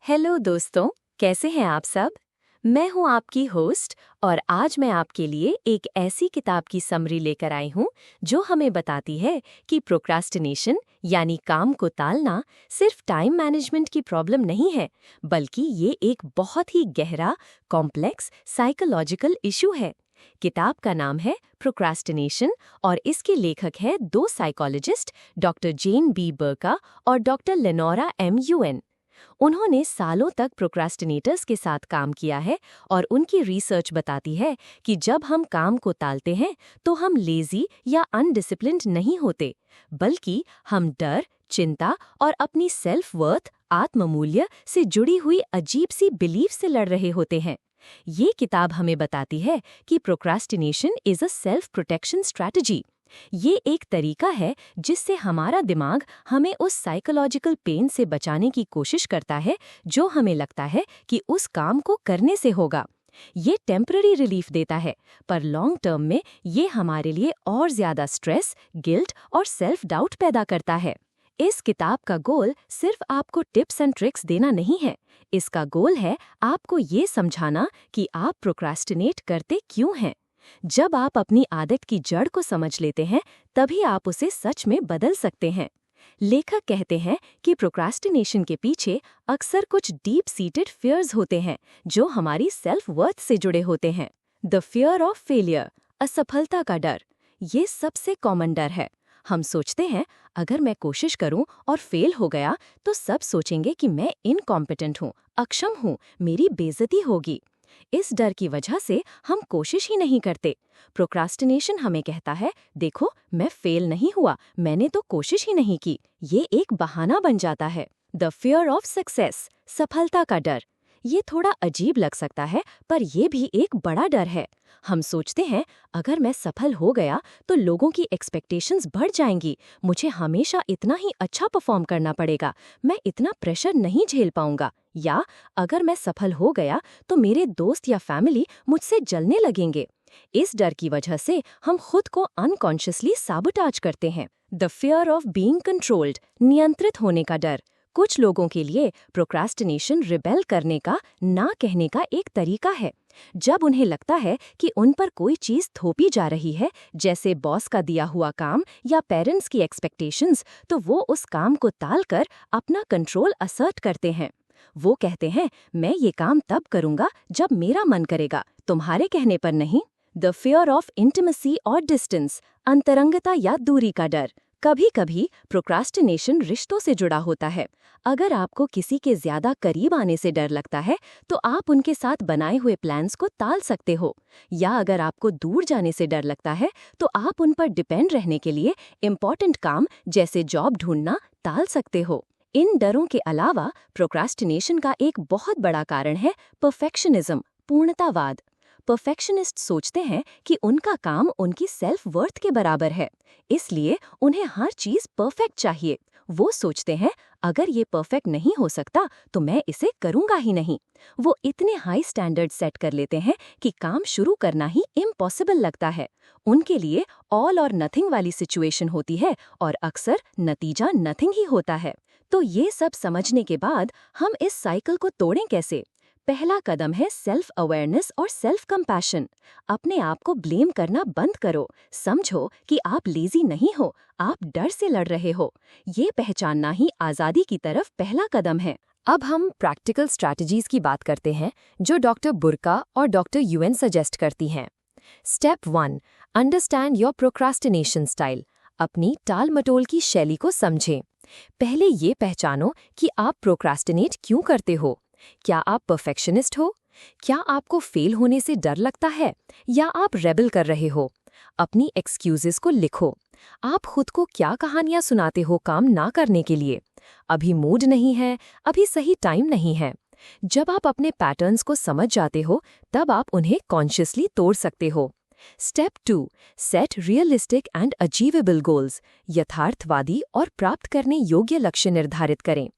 Hello दोस्तों, कैसे हैं आप सब? मैं हूं आपकी होस्ट और आज मैं आपके लिए एक ऐसी किताब की समरी लेकर आई हूं जो हमें बताती है कि प्रोक्रास्टिनेशन यानी काम को टालना सिर्फ टाइम मैनेजमेंट की प्रॉब्लम नहीं है, बल्कि ये एक बहुत ही गहरा, कॉम्प्लेक्स साइकोलॉजिकल इशू है। किताब का नाम है प्रोक्रास्टिनेशन और इसके लेखक हैं दो साइकोलॉजिस्ट, डॉक्टर जेन बी बर्का और डॉक्टर लेनोरा एम यूएन। उन्होंने सालों तक प्रोक्रास्टिनेटर्स के साथ काम किया है और उनकी रिसर्च बताती है कि जब हम काम को टालते हैं तो हम लेजी या अनडिसिप्लिन्ड नहीं होते, बल्कि हम डर, चिंता और अपनी सेल्फ वर्थ, आत्ममूल्य से जुड़ी हुई अजीब सी बिलीफ से लड़ रहे होते हैं। ये किताब हमें बताती है कि procrastination is a self protection strategy. ये एक तरीका है जिससे हमारा दिमाग हमें उस साइकोलॉजिकल पेन से बचाने की कोशिश करता है जो हमें लगता है कि उस काम को करने से होगा। ये टेम्पररी रिलीफ देता है, पर लॉन्ग टर्म में ये हमारे लिए और ज्यादा स्ट्रेस, गिल्ट और सेल्फ डाउट पैदा करता है। इस किताब का गोल सिर्फ आपको टिप्स एंड ट्रिक्स देना नहीं है। इसका गोल है आपको ये समझाना कि आप प्रोक्रास्टिनेट करते क्यों हैं। जब आप अपनी आदत की जड़ को समझ लेते हैं, तभी आप उसे सच में बदल सकते हैं। लेखक कहते हैं कि प्रोक्रास्टिनेशन के पीछे अक्सर कुछ डीप सीटेड फियर्स होते हैं जो हमारी सेल्फ वर्थ से जुड़े होते हैं। द फियर ऑफ फेलियर, असफलता का डर, ये सबसे कॉमन डर है। हम सोचते हैं अगर मैं कोशिश करूं और फेल हो गया तो सब सोचेंगे कि मैं इनकॉम्पिटेंट हूं, अक्षम हूं, मेरी बेइज्जती होगी। इस डर की वजह से हम कोशिश ही नहीं करते। प्रोक्रास्टिनेशन हमें कहता है, देखो मैं फेल नहीं हुआ, मैंने तो कोशिश ही नहीं की। ये एक बहाना बन जाता है। द फियर ऑफ सक्सेस, सफलता का डर। ये थोड़ा अजीब लग सकता है, पर यह भी एक बड़ा डर है। हम सोचते हैं अगर मैं सफल हो गया तो लोगों की एक्सपेक्टेशंस बढ़ जाएंगी, मुझे हमेशा इतना ही अच्छा परफॉर्म करना पड़ेगा, मैं इतना प्रेशर नहीं झेल पाऊंगा। या अगर मैं सफल हो गया तो मेरे दोस्त या फैमिली मुझसे जलने लगेंगे। इस डर की वजह से हम खुद को अनकॉन्शियसली साबोटाज करते हैं। The fear of being controlled, नियंत्रित होने का डर। कुछ लोगों के लिए प्रोक्रास्टिनेशन रिबेल करने का, ना कहने का एक तरीका है। जब उन्हें लगता है कि उन पर कोई चीज थोपी जा रही है, जैसे बॉस का दिया हुआ काम या पेरेंट्स की एक्सपेक्टेशंस, तो वो उस काम को टालकर अपना कंट्रोल असर्ट करते हैं। वो कहते हैं, मैं ये काम तब करूंगा जब मेरा मन करेगा, तुम्हारे कहने पर नहीं। द फियर ऑफ इंटिमेसी और डिस्टेंस, अंतरंगता या दूरी का डर। कभी कभी प्रोक्रास्टिनेशन रिश्तों से जुड़ा होता है। अगर आपको किसी के ज्यादा करीब आने से डर लगता है तो आप उनके साथ बनाए हुए प्लान्स को टाल सकते हो। या अगर आपको दूर जाने से डर लगता है तो आप उन पर डिपेंड रहने के लिए इम्पोर्टेंट काम जैसे जॉब ढूंढना टाल सकते हो। इन डरों के अलावा प्रोक्रास्टिनेशन का एक बहुत बड़ा कारण है परफेक्शनिज्म, पूर्णतावाद। परफेक्शनिस्ट सोचते हैं कि उनका काम उनकी सेल्फ वर्थ के बराबर है, इसलिए उन्हें हर चीज परफेक्ट चाहिए। वो सोचते हैं अगर ये परफेक्ट नहीं हो सकता तो मैं इसे करूंगा ही नहीं। वो इतने हाई स्टैंडर्ड सेट कर लेते हैं कि काम शुरू करना ही इम्पॉसिबल लगता है। उनके लिए ऑल और नथिंग वाली सिचुएशन होती है और अक्सर नतीजा नथिंग ही होता है। तो ये सब समझने के बाद हम इस साइकिल को तोड़ें कैसे? पहला कदम है सेल्फ अवेयरनेस और सेल्फ कंपैशन। अपने आप को ब्लेम करना बंद करो। समझो कि आप लेजी नहीं हो, आप डर से लड़ रहे हो। ये पहचानना ही आज़ादी की तरफ पहला कदम है। अब हम प्रैक्टिकल स्ट्रैटेजीज की बात करते हैं जो डॉक्टर बुर्का और डॉक्टर यूएन सजेस्ट करती हैं। Step 1, understand your procrastination style. अपनी टाल मटोल की शैली को समझें। पहले ये पहचानो कि आप प्रोक्रास्टिनेट क्यों करते हो। क्या आप परफेक्शनिस्ट हो? क्या आपको फेल होने से डर लगता है? या आप रेबल कर रहे हो? अपनी एक्सक्यूजेस को लिखो। आप खुद को क्या कहानियां सुनाते हो काम ना करने के लिए? अभी मूड नहीं है, अभी सही टाइम नहीं है। जब आप अपने पैटर्न्स को समझ जाते हो, तब आप उन्हें कॉन्शियसली तोड़ सकते हो। Step 2, set realistic and achievable goals. यथार्थवादी और प्राप्त करने योग्य लक्ष्य निर्धारित करें।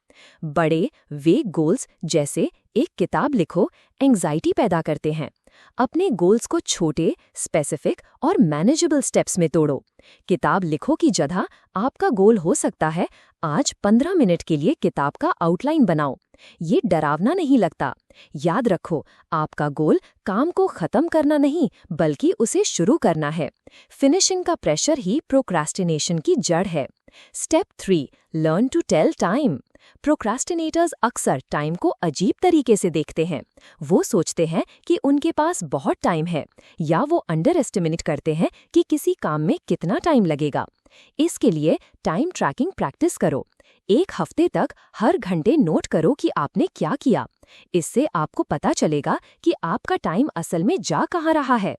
बड़े वेग गोल्स जैसे एक किताब लिखो एंग्जाइटी पैदा करते हैं। अपने गोल्स को छोटे, स्पेसिफिक और मैनेजेबल स्टेप्स में तोड़ो। किताब लिखो की जगह आपका गोल हो सकता है, आज 15 मिनट के लिए किताब का आउटलाइन बनाओ। ये डरावना नहीं लगता। याद रखो, आपका गोल काम को खत्म करना नहीं, बल्कि उसे शुरू करना है। फिनिशिंग का प्रेशर ही प्रोक्रास्टिनेशन की जड़ है। Step 3, learn to tell time. Procrastinators अक्सर टाइम को अजीब तरीके से देखते हैं। वो सोचते हैं कि उनके पास बहुत टाइम है, या वो अंडर एस्टिमेट करते हैं कि किसी काम में कितना टाइम लगेगा। इसके लिए टाइम ट्रैकिंग प्रैक्टिस करो। 1 हफ्ते तक हर घंटे नोट करो कि आपने क्या किया। इससे आपको पता चलेगा कि आपका टाइम असल में जा कहाँ रहा है।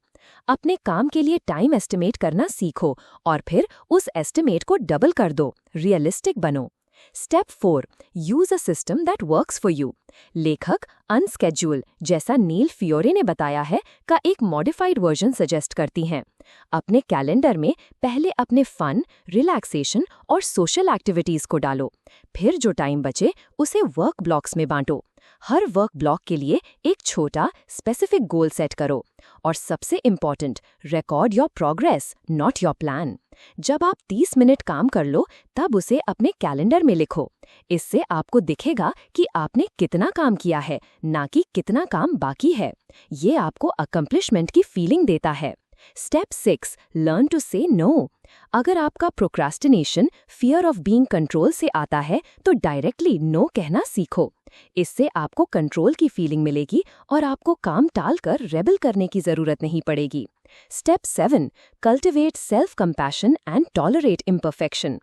अपने काम के लिए टाइम एस्टिमेट करना सीखो और फिर उस एस्टिमेट को डबल कर दो। रियलिस्टिक बनो। Step 4, use a system that works for you. लेखक अनस्केड्यूल, जैसा नील फियोरे ने बताया है, का एक मॉडिफाइड वर्जन सजेस्ट करती हैं। अपने कैलेंडर में पहले अपने फन, रिलैक्सेशन और सोशल एक्टिविटीज को डालो। फिर जो टाइम बचे उसे वर्क ब्लॉक्स में बांटो। हर वर्क ब्लॉक के लिए एक छोटा स्पेसिफिक गोल सेट करो। और सबसे important, record your progress, not your plan. जब आप 30 मिनट काम कर लो, तब उसे अपने कैलेंडर में लिखो। इससे आपको दिखेगा कि आपने कितना काम किया है, ना कि कितना काम बाकी है। ये आपको अकम्प्लिशमेंट की फीलिंग देता है। स्टेप 6, लर्न टू से नो। अगर आपका procrastination fear of being control से आता है, तो डायरेक्टली नो कहना सीखो। इससे आपको कंट्रोल की फीलिंग मिलेगी और आपको काम टालकर रेबल करने की जरूरत नहीं पड़ेगी। Step 7, cultivate self compassion and tolerate imperfection.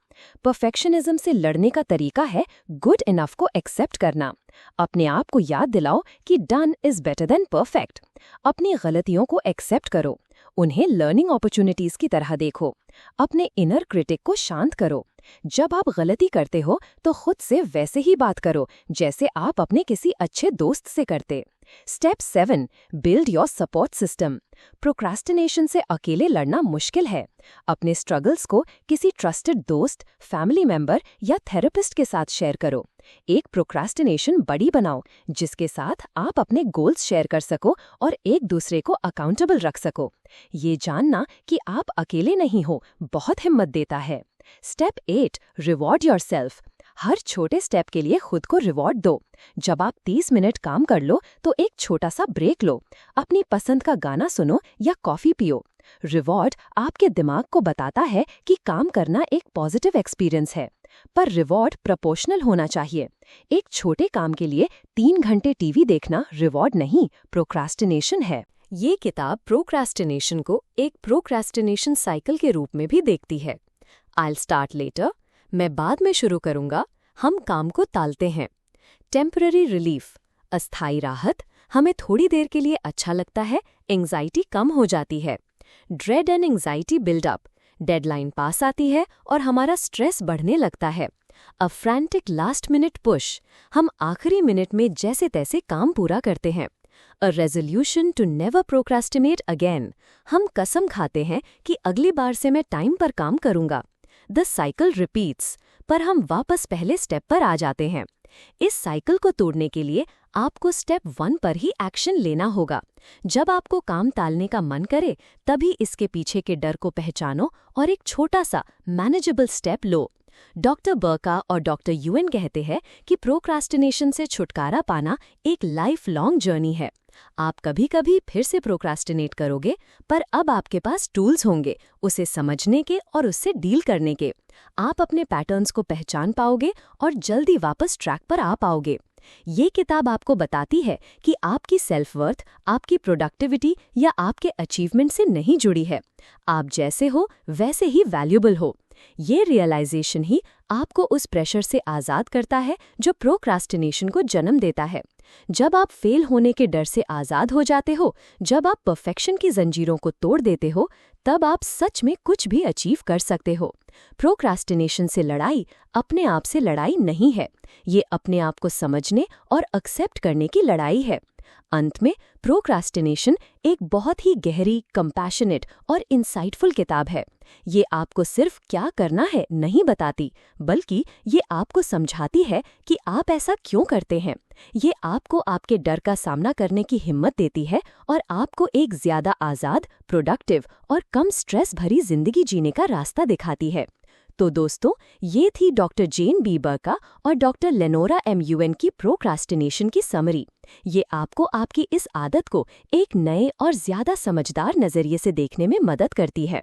Perfectionism से लड़ने का तरीका है गुड इनफ को एक्सेप्ट करना। अपने आप को याद दिलाओ कि done is better than perfect. अपनी गलतियों को एक्सेप्ट करो, उन्हें लर्निंग अपॉर्चुनिटीज की तरह देखो। अपने इनर क्रिटिक को शांत करो। जब आप गलती करते हो तो खुद से वैसे ही बात करो जैसे आप अपने किसी अच्छे दोस्त से करते। Step 7, build your support system. Procrastination से अकेले लड़ना मुश्किल है। अपने स्ट्रगल्स को किसी ट्रस्टेड दोस्त, फैमिली मेंबर या थेरेपिस्ट के साथ शेयर करो। एक प्रोक्रास्टिनेशन बड़ी बनाओ जिसके साथ आप अपने गोल्स शेयर कर सको और एक दूसरे को अकाउंटेबल रख सको। ये जानना कि आप अकेले नहीं हो बहुत हिम्मत देता है। Step 8, reward yourself. हर छोटे स्टेप के लिए खुद को रिवॉर्ड दो। जब आप 30 मिनट काम कर लो तो एक छोटा सा ब्रेक लो। अपनी पसंद का गाना सुनो या कॉफी पियो। रिवॉर्ड आपके दिमाग को बताता है कि काम करना एक पॉजिटिव एक्सपीरियंस है, पर रिवॉर्ड प्रोपोर्शनल होना चाहिए। एक छोटे काम के लिए 3 घंटे टीवी देखना रिवॉर्ड नहीं, प्रोक्रास्टिनेशन है। ये किताब प्रोक्रास्टिनेशन को एक प्रोक्रास्टिनेशन साइकिल के रूप में भी देखती है। I'll start later, मैं बाद में शुरू करूंगा, हम काम को टालते हैं। टेम्पररी रिलीफ, अस्थायी राहत, हमें थोड़ी देर के लिए अच्छा लगता है, एंग्जाइटी कम हो जाती है। Dread and anxiety buildup, deadline पास आती है और हमारा स्ट्रेस बढ़ने लगता है। A frantic last minute push, हम आखिरी मिनट में जैसे तैसे काम पूरा करते हैं। A resolution to never procrastinate again, हम कसम खाते हैं कि अगली बार से मैं टाइम पर काम करूंगा। द साइकिल रिपीट्स, पर हम वापस पहले स्टेप पर आ जाते हैं। इस साइकिल को तोड़ने के लिए आपको स्टेप 1 पर ही एक्शन लेना होगा। जब आपको काम टालने का मन करे, तभी इसके पीछे के डर को पहचानो और एक छोटा सा मैनेजेबल स्टेप लो। डॉक्टर बर्का और डॉक्टर यूएन कहते हैं कि प्रोक्रास्टिनेशन से छुटकारा पाना एक लाइफ लॉन्ग जर्नी है। आप कभी कभी फिर से प्रोक्रास्टिनेट करोगे, पर अब आपके पास टूल्स होंगे उसे समझने के और उससे डील करने के। आप अपने पैटर्न्स को पहचान पाओगे और जल्दी वापस ट्रैक पर आ पाओगे। ये किताब आपको बताती है कि आपकी सेल्फ वर्थ, आपकी प्रोडक्टिविटी या आपके अचीवमेंट से नहीं जुड़ी है। आप जैसे हो वैसे ही वैल्यूबल हो। ये रियलाइजेशन ही आपको उस प्रेशर से आज़ाद करता है जो प्रोक्रास्टिनेशन को जन्म देता है। जब आप फेल होने के डर से आज़ाद हो जाते हो, जब आप परफेक्शन की जंजीरों को तोड़ देते हो, तब आप सच में कुछ भी अचीव कर सकते हो। प्रोक्रास्टिनेशन से लड़ाई अपने आप से लड़ाई नहीं है, ये अपने आप को समझने और एक्सेप्ट करने की लड़ाई है। अंत में प्रोक्रास्टिनेशन एक बहुत ही गहरी, कंपैशनेट और इंसाइटफुल किताब है। ये आपको सिर्फ क्या करना है नहीं बताती, बल्कि ये आपको समझाती है कि आप ऐसा क्यों करते हैं। ये आपको आपके डर का सामना करने की हिम्मत देती है और आपको एक ज्यादा आज़ाद, प्रोडक्टिव और कम स्ट्रेस भरी जिंदगी जीने का रास्ता दिखाती है। तो दोस्तों, ये थी डॉक्टर जेन बी बर्का और डॉक्टर लेनोरा एम यूएन की प्रोक्रास्टिनेशन की समरी। ये आपको आपकी इस आदत को एक नए और ज्यादा समझदार नजरिए से देखने में मदद करती है।